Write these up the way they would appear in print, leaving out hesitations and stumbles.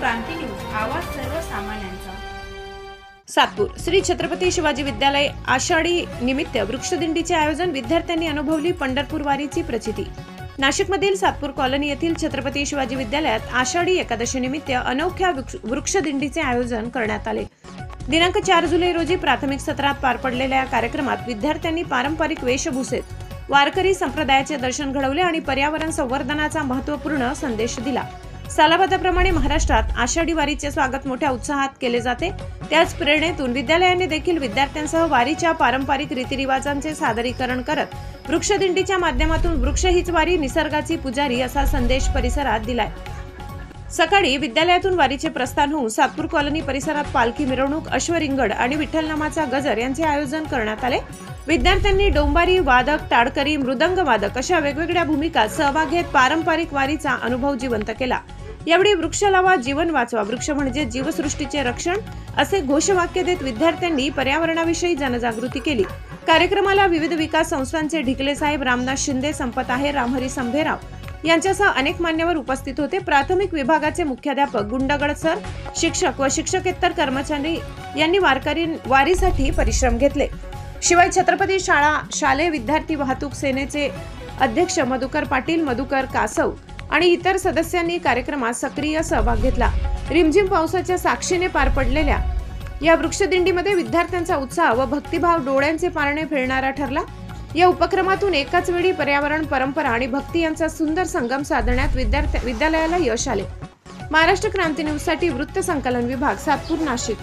क्रांती news, आवाज सर्वसामान्यांचा। सातपूर श्री छत्रपती शिवाजी विद्यालय आषाढी निमित्त वृक्षदिंडीचे आयोजन, विद्यार्थ्यांनी अनुभवली पंढरपूर वारीची प्रचिती। नाशिकमधील सातपूर कॉलनी येथील छत्रपती शिवाजी विद्यालयात आषाढी एकादशी निमित्त अनोख्या वृक्षदिंडीचे आयोजन करण्यात आले। दिनांक 4 जुलै रोजी प्राथमिक सत्रात पार पडलेल्या या कार्यक्रमात विद्यार्थ्यांनी पारंपरिक वेशभूषेत वारकरी संप्रदायाचे दर्शन घडवले आणि पर्यावरण संवर्धनाचा महत्त्वपूर्ण संदेश दिला। सालाबादाप्रमाणे महाराष्ट्रात आषाढी वारीचे स्वागत मोठ्या उत्साहात केले जाते। त्याच प्रेरणेतून विद्यालयाने देखील विद्यार्थ्यांसह वारीच्या पारंपरिक रीतिरिवाजांचे सादरीकरण करत वृक्षदिंडीच्या माध्यमातून वृक्ष हीच वारी, निसर्गाची पुजारी असा संदेश परिसरात दिलाय। सकाळी विद्यालयातून वारीचे प्रस्थान होऊन सातपूर कॉलनी परिसरात पालखी मिरवणूक, अश्वरिंगड आणि विठ्ठलनामाचा गजर यांचे आयोजन करण्यात आले। विद्यार्थ्यांनी डोंबारी वादक, ताडकरी, मृदंग वादक अशा वेगवेगळ्या भूमिकात सहभाग घेत पारंपरिक वारीचा अनुभव जिवंत केला। यावेळी वृक्ष लावा, जीवन वाचवा, वृक्ष म्हणजे जीवसृष्टीचे रक्षण असे घोषवाक्य देत विद्यार्थ्यांनी पर्यावरणाविषयी जनजागृती केली। कार्यक्रमाला विविध विकास संस्थांचे ढिकले साहेब, रामदास शिंदे, संपत आहेर, रामहरी संभेराव यांच्यासह अनेक मान्यवर उपस्थित होते। प्राथमिक विभागाचे मुख्याध्यापक गुंडगड सर, शिक्षक व शिक्षकेतर कर्मचारी यांनी वारीसाठी परिश्रम घेतले। शिवाय छत्रपती शालेय विद्यार्थी वाहतूक सेनेचे अध्यक्ष मधुकर पाटील, मधुकर कासव आणि इतर सदस्यांनी कार्यक्रमात सक्रिय सहभाग घेतला। रिमझिम पावसाच्या साक्षीने पार पडलेल्या या वृक्षदिंडीमध्ये विद्यार्थ्यांचा उत्साह व भक्तिभाव डोळ्यांचे पारणे फिरणारा ठरला। या उपक्रमातून एकाच वेळी पर्यावरण, परंपरा आणि भक्ती यांचा सुंदर संगम साधण्यात विद्यालयाला यश आले। महाराष्ट्र क्रांती न्यूज साठी वृत्त संकलन विभाग, सातपूर, नाशिक।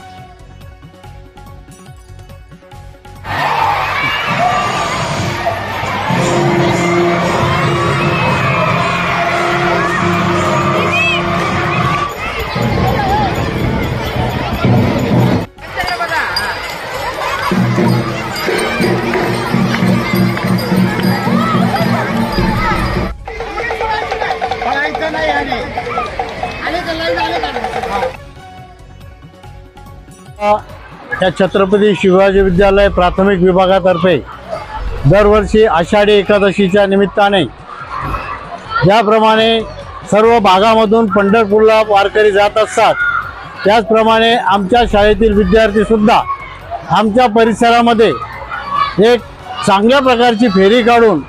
या छत्रपती शिवाजी विद्यालय प्राथमिक विभागातर्फे दरवर्षी आषाढी एकादशीच्या निमित्ताने ज्याप्रमाणे सर्व भागामधून पंढरपूरला वारकरी जात असतात, त्याचप्रमाणे आमच्या शाळेतील विद्यार्थीसुद्धा आमच्या परिसरामध्ये एक चांगल्या प्रकारची फेरी काढून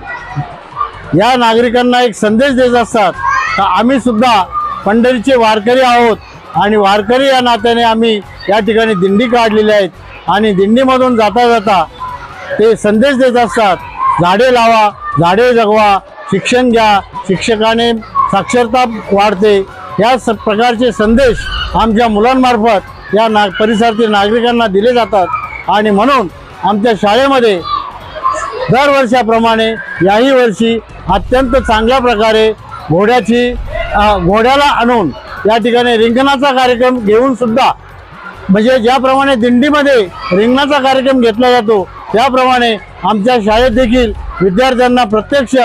या नागरिकांना एक संदेश देत असतात की आम्हीसुद्धा पंढरीचे वारकरी आहोत आणि वारकरी या नात्याने आम्ही या ठिकाणी दिंडी काढलेली आहेत आणि दिंडीमधून जाता जाता ते संदेश देत असतात, झाडे लावा, झाडे जगवा, शिक्षण घ्या, शिक्षकाने साक्षरता वाढते, या प्रकारचे संदेश आमच्या मुलांमार्फत या परिसरातील नागरिकांना दिले जातात। आणि म्हणून आमच्या शाळेमध्ये दरवर्षाप्रमाणे याही वर्षी अत्यंत चांगल्या प्रकारे घोड्याला आणून या ठिकाणी रिंगणाचा कार्यक्रम घेऊन सुद्धा, म्हणजे ज्याप्रमाणे दिंडीमध्ये रिंगणाचा कार्यक्रम घेतला जातो त्याप्रमाणे आमच्या शाळेत देखील विद्यार्थ्यांना प्रत्यक्ष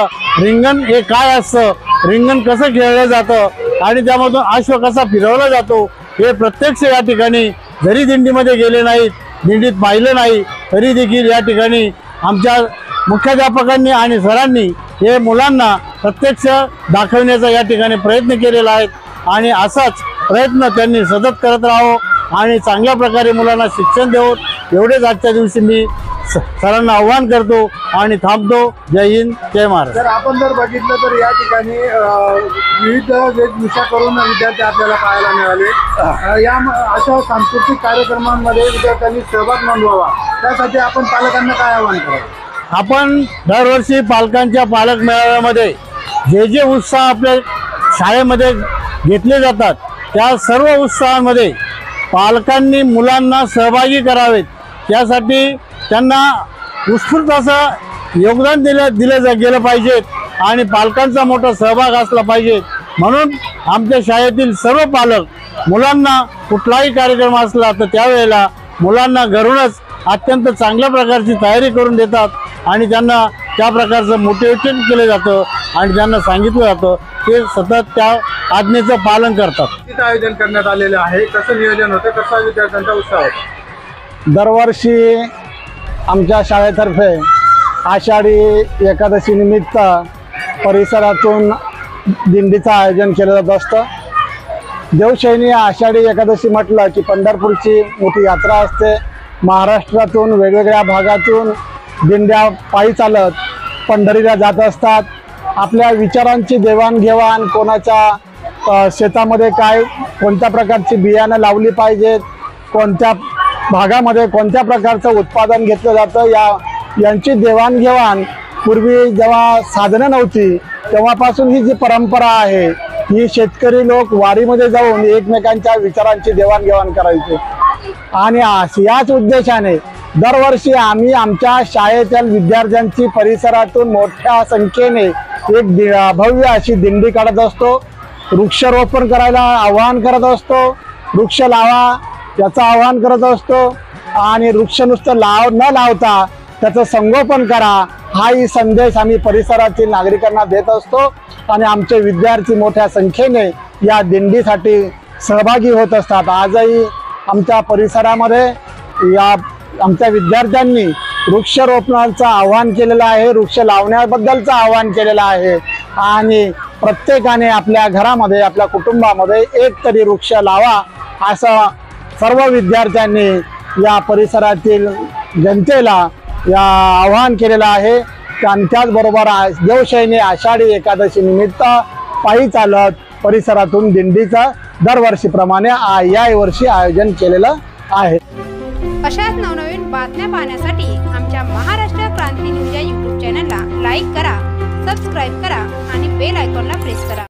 रिंगण हे काय असतं, रिंगण कसं खेळलं जातं आणि त्यामधून अश्व कसा फिरवला जातो हे प्रत्यक्ष या ठिकाणी, जरी दिंडीमध्ये गेले नाहीत, दिंडीत पाहिलं नाही तरी देखील या ठिकाणी आमच्या मुख्याध्यापकांनी आणि सरांनी हे मुलांना प्रत्यक्ष दाखवण्याचा या ठिकाणी प्रयत्न केलेला आहे आणि असाच प्रयत्न त्यांनी सतत करत राहावं आणि चांगल्या प्रकारे मुलांना शिक्षण देवो, एवढेच आजच्या दिवशी मी सरांना आव्हान करतो आणि थांबतो। जय हिंद, जय महाराष्ट्र। जर आपण बघितलं तर या ठिकाणी विविध वेशभूषा करून विद्यार्थी आपल्याला पाहायला मिळाले। या अशा सांस्कृतिक कार्यक्रमांमध्ये विद्यार्थ्यांनी सहभाग नोंदवावा, त्यासाठी आपण पालकांना काय आवाहन करावं? आपण दरवर्षी पालकांच्या पालक मेळाव्यामध्ये जे उत्साह आपल्या शाळेमध्ये घेतले जातात त्या सर्व उत्साहामध्ये पालकांनी मुलांना सहभागी करावेत, त्यासाठी त्यांना उत्स्फूर्त असं योगदान दिलं गेलं पाहिजे आणि पालकांचा मोठा सहभाग असला पाहिजे। म्हणून आमच्या शाळेतील सर्व पालक मुलांना कुठलाही कार्यक्रम असला तर त्यावेळेला मुलांना घरूनच अत्यंत चांगल्या प्रकारची तयारी करून देतात आणि त्यांना त्या प्रकारचं मोटिवेशन केलं जातं आणि त्यांना सांगितलं जातं ते सतत त्या आज्ञेचं पालन करतात। किती आयोजन करण्यात आलेलं आहे, कसं नियोजन होतं, कसा विद्यार्थ्यांचा उत्साह होता? दरवर्षी आमच्या शाळेतर्फे आषाढी एकादशी निमित्त परिसरातून दिंडीचं आयोजन केलं जात असतं। देवशयनी आषाढी एकादशी म्हटलं की पंढरपूरची मोठी यात्रा असते। महाराष्ट्रातून वेगवेगळ्या भागातून दिंड्या पायी चालत पंढरीला जात असतात। आपल्या विचारांची देवाणघेवाण, कोणाच्या शेतामध्ये काय कोणत्या प्रकारची बियाणं लावली पाहिजेत, कोणत्या भागामध्ये कोणत्या प्रकारचं उत्पादन घेतलं जातं यांची देवाणघेवाण पूर्वी जेव्हा साधनं नव्हती तेव्हापासून ही जी परंपरा आहे, ही शेतकरी लोक वारीमध्ये जाऊन एकमेकांच्या विचारांची देवाणघेवाण करायचे। आणि याच उद्देशाने दरवर्षी आम्ही आमच्या शाळेतील विद्यार्थ्यांची परिसरातून मोठ्या संख्येने एक भव्य अशी दिंडी काढत असतो। वृक्षारोपण करायला आवाहन करत असतो, वृक्ष लावा याचं आवाहन करत असतो आणि वृक्ष नुसतं न लावता त्याचं संगोपन करा हाही संदेश आम्ही परिसरातील नागरिकांना देत असतो। आणि आमचे विद्यार्थी मोठ्या संख्येने या दिंडीसाठी सहभागी होत असतात। आजही आमच्या परिसरामध्ये आमच्या विद्यार्थ्यांनी वृक्षारोपणाचं आवाहन केलेलं आहे, वृक्ष लावण्याबद्दलचं आवाहन केलेलं आहे आणि प्रत्येकाने आपल्या घरामध्ये आपल्या कुटुंबामध्ये एक तरी वृक्ष लावा असं सर्व विद्यार्थ्यांनी या परिसरातील जनतेला आवाहन केलेलं आहे। आणि त्याचबरोबर देवशयनी आषाढी एकादशी निमित्त पायी चालत परिसरातून दिंडीचं दरवर्षीप्रमाणे या वर्षी आयोजन केलेलं आहे। अशाच नवनवीन बातम्या पाहण्यासाठी आमच्या महाराष्ट्र क्रांती न्यूज या यूट्यूब चॅनलला लाईक करा, सबस्क्राईब करा आणि बेल आयकॉनला प्रेस करा।